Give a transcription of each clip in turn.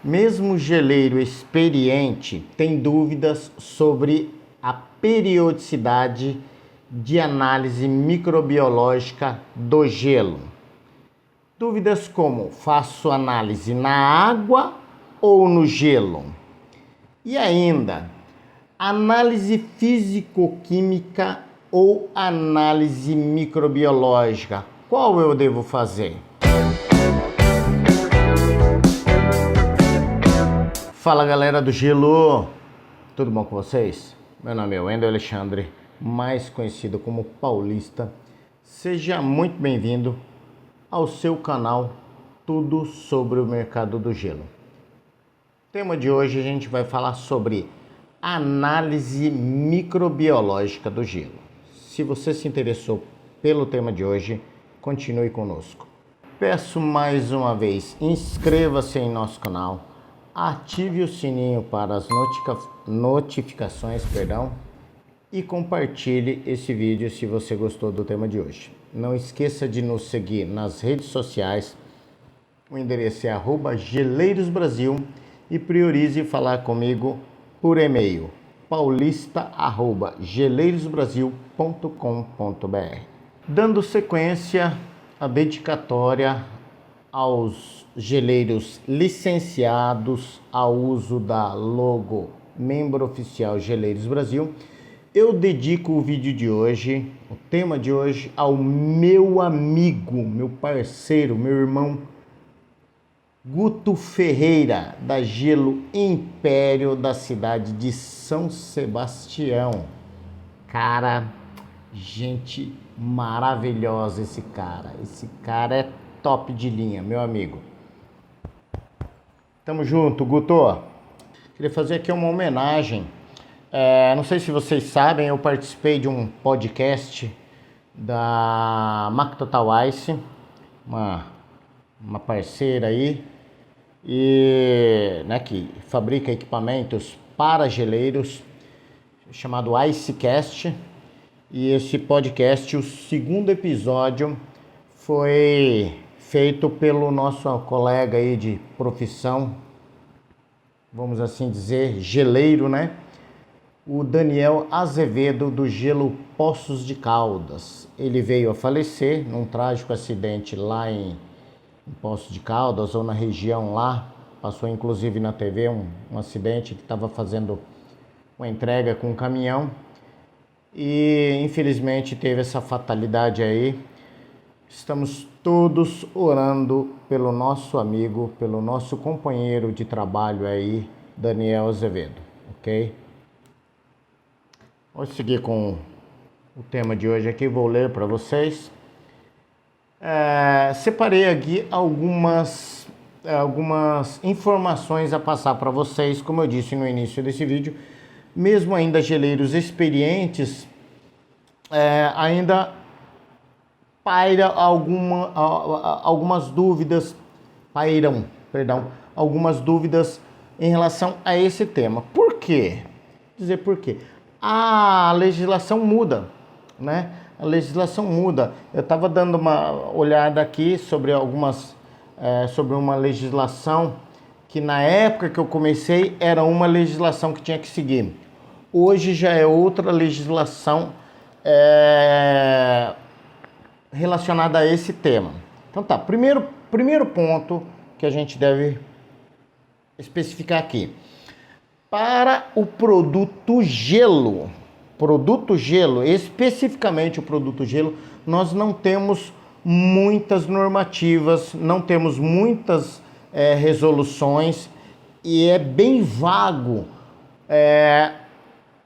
Mesmo geleiro experiente tem dúvidas sobre a periodicidade de análise microbiológica do gelo. Dúvidas como: faço análise na água ou no gelo? E ainda, análise físico-química ou análise microbiológica? Qual eu devo fazer? Fala galera do gelo, tudo bom com vocês? Meu nome é Wendel Alexandre, mais conhecido como Paulista. Seja muito bem-vindo ao seu canal Tudo sobre o Mercado do Gelo. O tema de hoje a gente vai falar sobre análise microbiológica do gelo. Se você se interessou pelo tema de hoje, continue conosco. Peço mais uma vez, inscreva-se em nosso canal, ative o sininho para as notificações, e compartilhe esse vídeo se você gostou do tema de hoje. Não esqueça de nos seguir nas redes sociais, o endereço é @geleirosbrasil e priorize falar comigo por e-mail paulista@geleirosbrasil.com.br. Dando sequência à dedicatória aos geleiros licenciados ao uso da logo Membro Oficial Geleiros Brasil, eu dedico o vídeo de hoje, o tema de hoje, ao meu amigo, meu parceiro, meu irmão Guto Ferreira, da Gelo Império, da cidade de São Sebastião. Cara, gente maravilhosa esse cara. Esse cara é top de linha, meu amigo. Tamo junto, Guto. Queria fazer aqui uma homenagem. Não sei se vocês sabem, eu participei de um podcast da Mac Total Ice, uma parceira aí, e, que fabrica equipamentos para geleiros, chamado IceCast. E esse podcast, o segundo episódio, foi feito pelo nosso colega aí de profissão, vamos assim dizer, geleiro, o Daniel Azevedo, do Gelo Poços de Caldas. Ele veio a falecer num trágico acidente lá em Poços de Caldas, ou na região lá. Passou inclusive na TV um acidente que estava fazendo uma entrega com um caminhão. E infelizmente teve essa fatalidade aí. Estamos todos orando pelo nosso amigo, pelo nosso companheiro de trabalho aí, Daniel Azevedo, ok? Vou seguir com o tema de hoje aqui, vou ler para vocês. Separei aqui algumas informações a passar para vocês, como eu disse no início desse vídeo. Mesmo ainda geleiros experientes, ainda paira algumas dúvidas em relação a esse tema. Por quê? Dizer por quê? A legislação muda, A legislação muda. Eu estava dando uma olhada aqui sobre sobre uma legislação que na época que eu comecei era uma legislação que tinha que seguir. Hoje já é outra legislação relacionada a esse tema. Então tá, primeiro ponto que a gente deve especificar aqui. Para o produto gelo, especificamente o produto gelo, nós não temos muitas normativas, não temos muitas resoluções, e é bem vago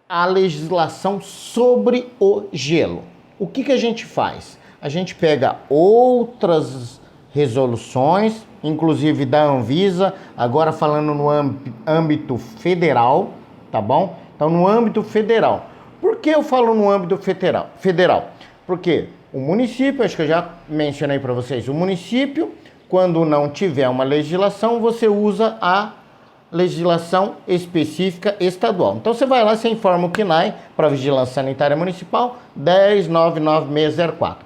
a legislação sobre o gelo. O que a gente faz? A gente pega outras resoluções, inclusive da Anvisa, agora falando no âmbito federal, tá bom? Então, no âmbito federal. Por que eu falo no âmbito federal? Porque o município, acho que eu já mencionei para vocês, o município, quando não tiver uma legislação, você usa a legislação específica estadual. Então, você vai lá, você informa o CNAE, para a Vigilância Sanitária Municipal, 10.99604.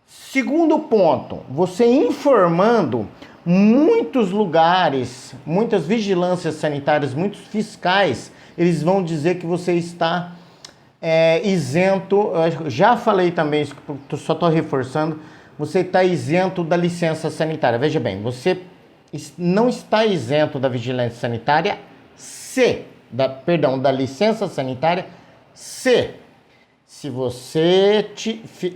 Segundo ponto, você informando, muitos lugares, muitas vigilâncias sanitárias, muitos fiscais, eles vão dizer que você está isento. Eu já falei também, isso, só estou reforçando, você está isento da licença sanitária. Veja bem, você não está isento da vigilância sanitária da licença sanitária se você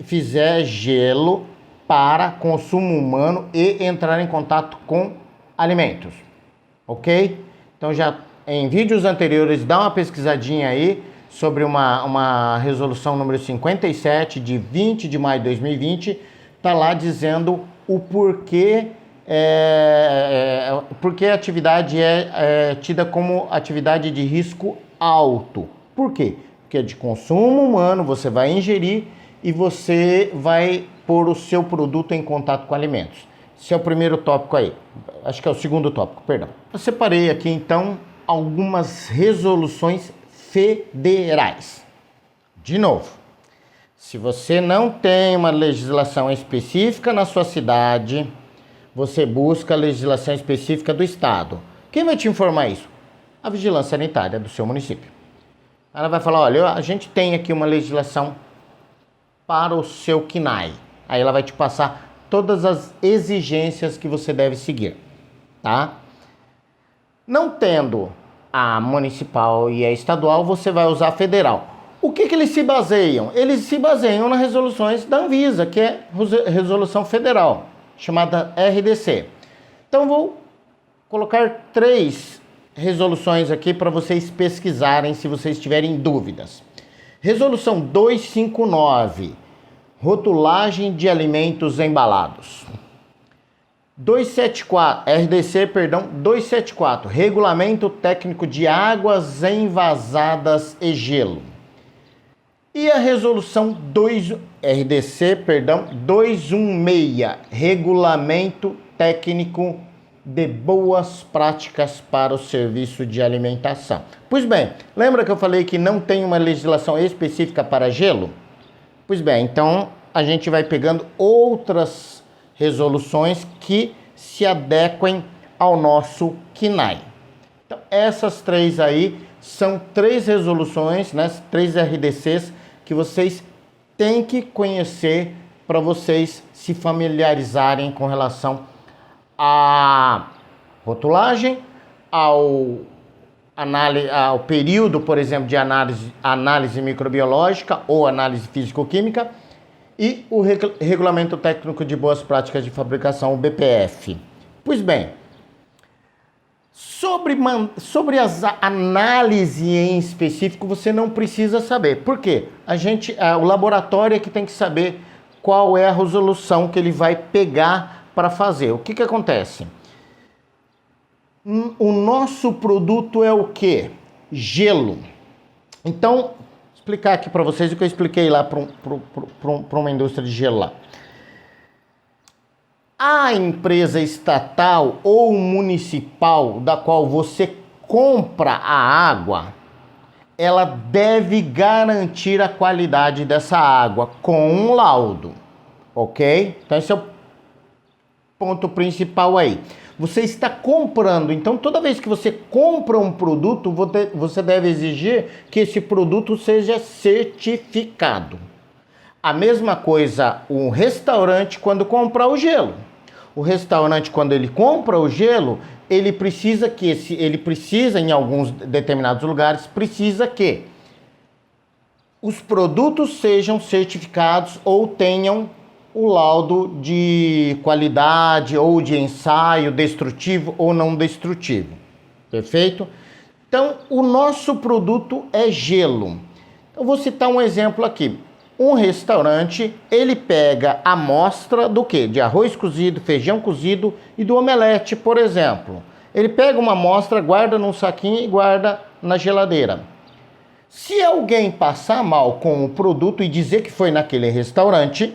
fizer gelo para consumo humano e entrar em contato com alimentos, ok? Então já em vídeos anteriores dá uma pesquisadinha aí sobre uma resolução número 57 de 20 de maio de 2020, tá lá dizendo o porquê porque a atividade é tida como atividade de risco alto. Por quê? Porque é de consumo humano, você vai ingerir e você vai pôr o seu produto em contato com alimentos. Esse é o primeiro tópico aí. Acho que é o segundo tópico, perdão. Eu separei aqui então algumas resoluções federais. De novo, se você não tem uma legislação específica na sua cidade, você busca a legislação específica do estado. Quem vai te informar isso? A vigilância sanitária do seu município. Ela vai falar, olha, a gente tem aqui uma legislação para o seu KNAI. Aí ela vai te passar todas as exigências que você deve seguir, tá? Não tendo a municipal e a estadual, você vai usar a federal. O que eles se baseiam? Eles se baseiam nas resoluções da Anvisa, que é resolução federal, chamada RDC. Então vou colocar 3 resoluções aqui para vocês pesquisarem se vocês tiverem dúvidas. Resolução 259, rotulagem de alimentos embalados. 274, regulamento técnico de águas envasadas e gelo. E a resolução RDC 216, regulamento técnico de boas práticas para o serviço de alimentação. Pois bem, lembra que eu falei que não tem uma legislação específica para gelo? Pois bem, então a gente vai pegando outras resoluções que se adequem ao nosso KNAI. Então, essas 3 aí são 3 resoluções, né, 3 RDCs que vocês têm que conhecer para vocês se familiarizarem com relação à rotulagem, ao período, por exemplo, de análise microbiológica ou análise físico-química e o Regulamento Técnico de Boas Práticas de Fabricação, o BPF. Pois bem, sobre as análises em específico, você não precisa saber. Por quê? O laboratório é que tem que saber qual é a resolução que ele vai pegar para fazer. O que acontece? O nosso produto é o quê? Gelo. Então, vou explicar aqui para vocês o que eu expliquei lá para uma indústria de gelo lá. A empresa estatal ou municipal da qual você compra a água, ela deve garantir a qualidade dessa água com um laudo, ok? Então esse é o ponto principal aí. Você está comprando, então toda vez que você compra um produto, você deve exigir que esse produto seja certificado. A mesma coisa o restaurante quando compra o gelo. O restaurante, quando ele compra o gelo, ele precisa em alguns determinados lugares, precisa que os produtos sejam certificados ou tenham o laudo de qualidade ou de ensaio destrutivo ou não destrutivo. Perfeito? Então, o nosso produto é gelo. Eu vou citar um exemplo aqui. Um restaurante, ele pega a amostra do quê? De arroz cozido, feijão cozido e do omelete, por exemplo. Ele pega uma amostra, guarda num saquinho e guarda na geladeira. Se alguém passar mal com o produto e dizer que foi naquele restaurante,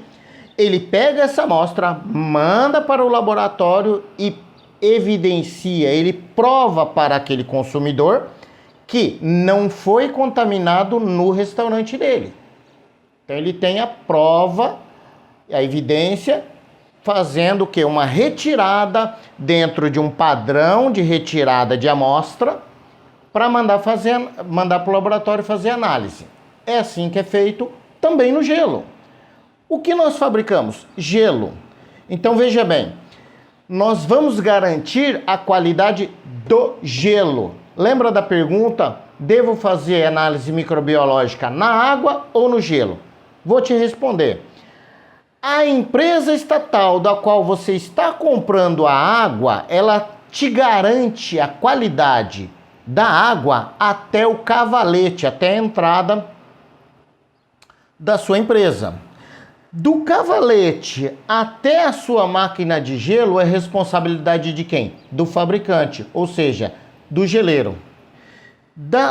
ele pega essa amostra, manda para o laboratório e evidencia, ele prova para aquele consumidor que não foi contaminado no restaurante dele. Então ele tem a prova, a evidência fazendo o quê? Uma retirada dentro de um padrão de retirada de amostra para mandar para o laboratório fazer análise. É assim que é feito também no gelo. O que nós fabricamos? Gelo. Então veja bem, nós vamos garantir a qualidade do gelo. Lembra da pergunta? Devo fazer análise microbiológica na água ou no gelo? Vou te responder. A empresa estatal da qual você está comprando a água, ela te garante a qualidade da água até o cavalete, até a entrada da sua empresa. Do cavalete até a sua máquina de gelo é responsabilidade de quem? Do fabricante, ou seja, do geleiro.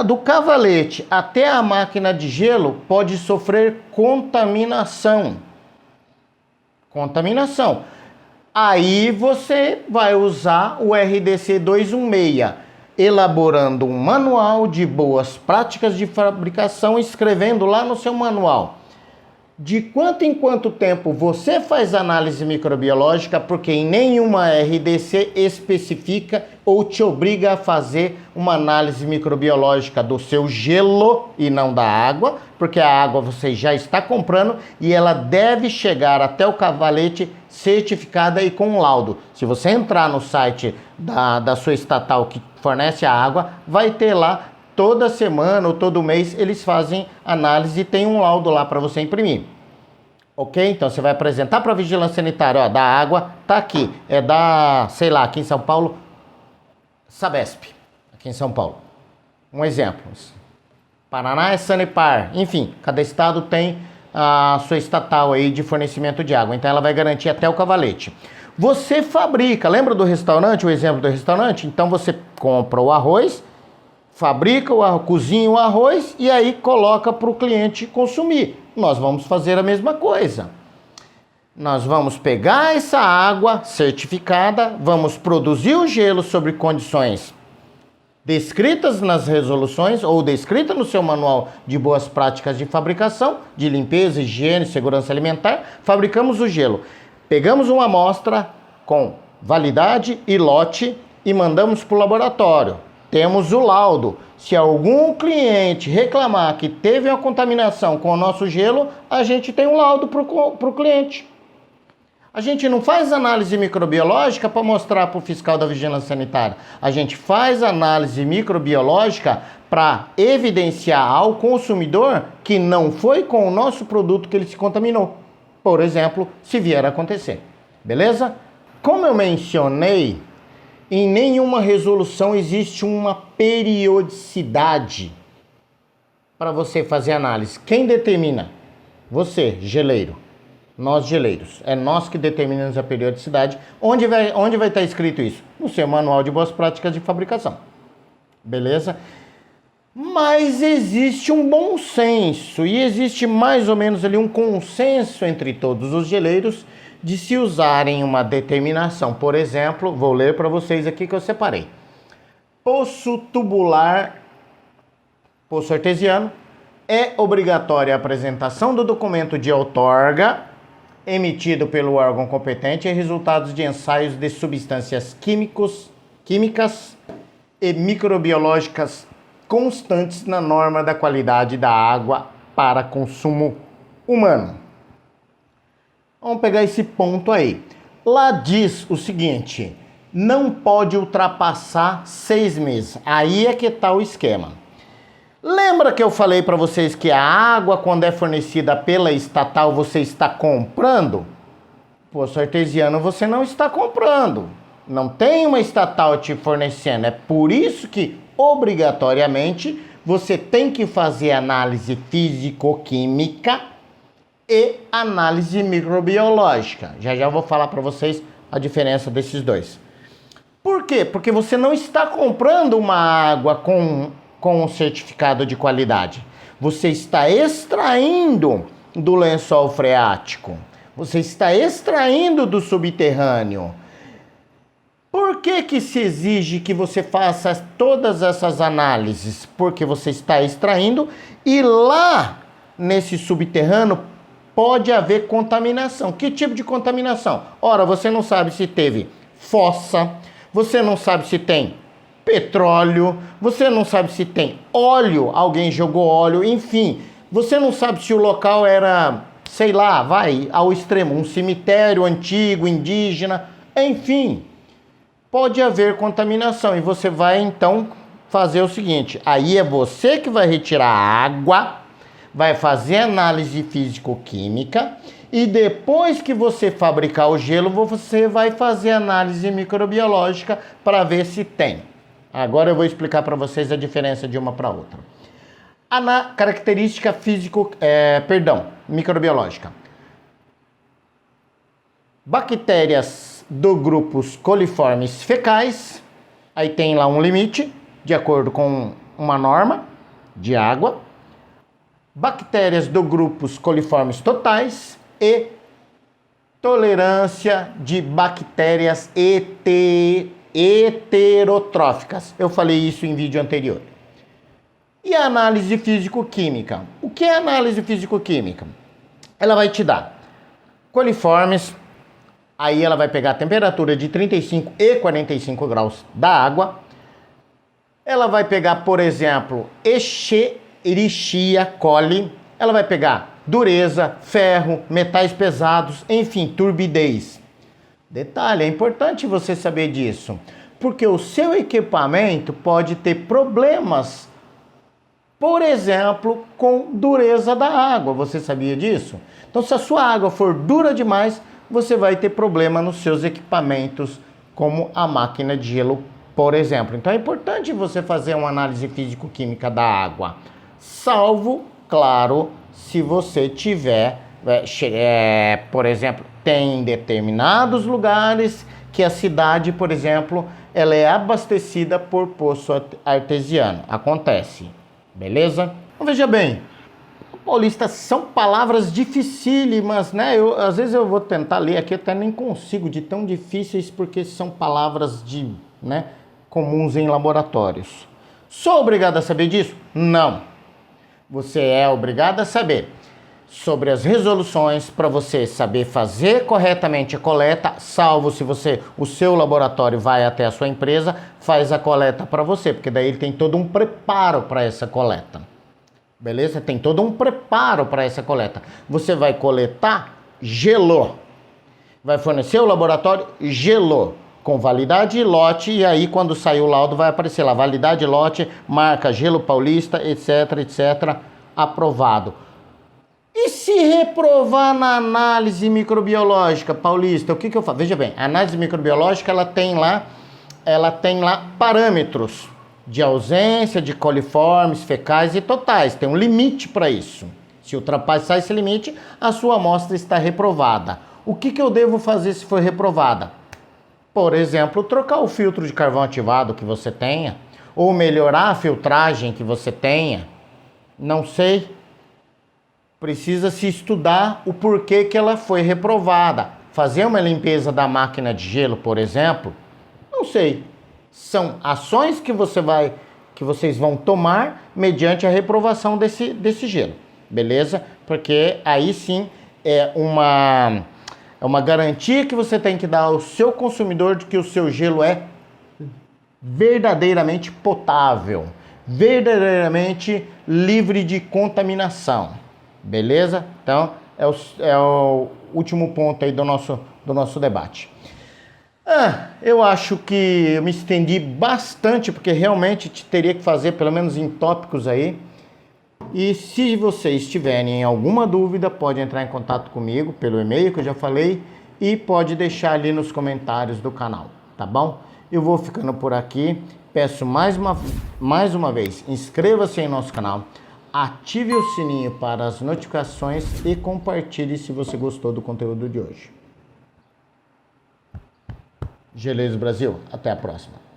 Do cavalete até a máquina de gelo pode sofrer contaminação. Aí você vai usar o RDC 216, elaborando um manual de boas práticas de fabricação, escrevendo lá no seu manual de quanto em quanto tempo você faz análise microbiológica, porque em nenhuma RDC especifica ou te obriga a fazer uma análise microbiológica do seu gelo e não da água, porque a água você já está comprando e ela deve chegar até o cavalete certificada e com laudo. Se você entrar no site da sua estatal que fornece a água, vai ter lá toda semana ou todo mês eles fazem análise e tem um laudo lá para você imprimir. Ok? Então você vai apresentar para a Vigilância Sanitária, ó, da água, tá aqui. É da, sei lá, aqui em São Paulo, Sabesp, aqui em São Paulo. Um exemplo. Paraná é Sanepar. Enfim, cada estado tem a sua estatal aí de fornecimento de água. Então ela vai garantir até o cavalete. Você fabrica, lembra do restaurante, o exemplo do restaurante? Então você compra o arroz, fabrica cozinha o arroz e aí coloca para o cliente consumir. Nós vamos fazer a mesma coisa. Nós vamos pegar essa água certificada, vamos produzir o gelo sobre condições descritas nas resoluções ou descritas no seu manual de boas práticas de fabricação, de limpeza, higiene, segurança alimentar. Fabricamos o gelo. Pegamos uma amostra com validade e lote e mandamos para o laboratório. Temos o laudo. Se algum cliente reclamar que teve uma contaminação com o nosso gelo, a gente tem um laudo para o cliente. A gente não faz análise microbiológica para mostrar para o fiscal da Vigilância Sanitária. A gente faz análise microbiológica para evidenciar ao consumidor que não foi com o nosso produto que ele se contaminou. Por exemplo, se vier a acontecer. Beleza? Como eu mencionei, em nenhuma resolução existe uma periodicidade para você fazer análise. Quem determina? Você, geleiro. Nós, geleiros. É nós que determinamos a periodicidade. Onde vai estar escrito isso? No seu manual de boas práticas de fabricação. Beleza? Mas existe um bom senso e existe mais ou menos ali um consenso entre todos os geleiros de se usarem uma determinação. Por exemplo, vou ler para vocês aqui que eu separei. Poço tubular, poço artesiano, é obrigatória a apresentação do documento de outorga emitido pelo órgão competente e resultados de ensaios de substâncias químicas e microbiológicas constantes na norma da qualidade da água para consumo humano. Vamos pegar esse ponto aí. Lá diz o seguinte, não pode ultrapassar 6 meses. Aí é que está o esquema. Lembra que eu falei para vocês que a água, quando é fornecida pela estatal, você está comprando? Poço artesiano você não está comprando. Não tem uma estatal te fornecendo. É por isso que, obrigatoriamente, você tem que fazer análise físico-química e análise microbiológica. Já vou falar para vocês a diferença desses dois. Por quê? Porque você não está comprando uma água com um certificado de qualidade. Você está extraindo do lençol freático. Você está extraindo do subterrâneo. Por que se exige que você faça todas essas análises? Porque você está extraindo e lá nesse subterrâneo pode haver contaminação. Que tipo de contaminação? Ora, você não sabe se teve fossa, você não sabe se tem petróleo, você não sabe se tem óleo, alguém jogou óleo, enfim, você não sabe se o local era, sei lá, vai ao extremo, um cemitério antigo, indígena, enfim, pode haver contaminação e você vai então fazer o seguinte, aí é você que vai retirar a água, vai fazer análise físico-química e depois que você fabricar o gelo, você vai fazer análise microbiológica para ver se tem. Agora eu vou explicar para vocês a diferença de uma para outra. A característica microbiológica. Bactérias do grupo coliformes fecais, aí tem lá um limite, de acordo com uma norma de água. Bactérias do grupo coliformes totais e tolerância de bactérias heterotróficas. Eu falei isso em vídeo anterior. E a análise físico-química? O que é análise físico-química? Ela vai te dar coliformes, aí ela vai pegar a temperatura de 35 e 45 graus da água. Ela vai pegar, por exemplo, Escherichia coli, ela vai pegar dureza, ferro, metais pesados, enfim, turbidez. Detalhe, é importante você saber disso, porque o seu equipamento pode ter problemas, por exemplo, com dureza da água. Você sabia disso? Então, se a sua água for dura demais, você vai ter problema nos seus equipamentos, como a máquina de gelo, por exemplo. Então, é importante você fazer uma análise físico-química da água, salvo, claro, se você tiver, por exemplo, tem determinados lugares que a cidade, por exemplo, ela é abastecida por poço artesiano. Acontece, beleza? Então, veja bem, paulista, são palavras dificílimas, né? Às vezes eu vou tentar ler aqui, eu até nem consigo, de tão difíceis, porque são palavras comuns em laboratórios. Sou obrigado a saber disso? Não. Você é obrigado a saber sobre as resoluções para você saber fazer corretamente a coleta, salvo se o seu laboratório vai até a sua empresa, faz a coleta para você, porque daí ele tem todo um preparo para essa coleta. Beleza? Tem todo um preparo para essa coleta. Você vai coletar, gelou. Vai fornecer o laboratório, gelou. Com validade e lote, e aí quando sair o laudo vai aparecer lá, validade, lote, marca Gelo Paulista, etc, etc, aprovado. E se reprovar na análise microbiológica, Paulista, o que eu faço? Veja bem, a análise microbiológica, ela tem lá parâmetros de ausência de coliformes fecais e totais, tem um limite para isso. Se ultrapassar esse limite, a sua amostra está reprovada. O que eu devo fazer se for reprovada? Por exemplo, trocar o filtro de carvão ativado que você tenha, ou melhorar a filtragem que você tenha, não sei. Precisa se estudar o porquê que ela foi reprovada. Fazer uma limpeza da máquina de gelo, por exemplo, não sei. São ações que vocês vão tomar mediante a reprovação desse gelo, beleza? Porque aí sim é uma garantia que você tem que dar ao seu consumidor de que o seu gelo é verdadeiramente potável, verdadeiramente livre de contaminação, beleza? Então, é o último ponto aí do nosso debate. Eu acho que eu me estendi bastante, porque realmente teria que fazer pelo menos em tópicos aí. E se vocês tiverem alguma dúvida, pode entrar em contato comigo pelo e-mail que eu já falei e pode deixar ali nos comentários do canal, tá bom? Eu vou ficando por aqui. Peço mais uma vez, inscreva-se em nosso canal, ative o sininho para as notificações e compartilhe se você gostou do conteúdo de hoje. Geleiros Brasil, até a próxima.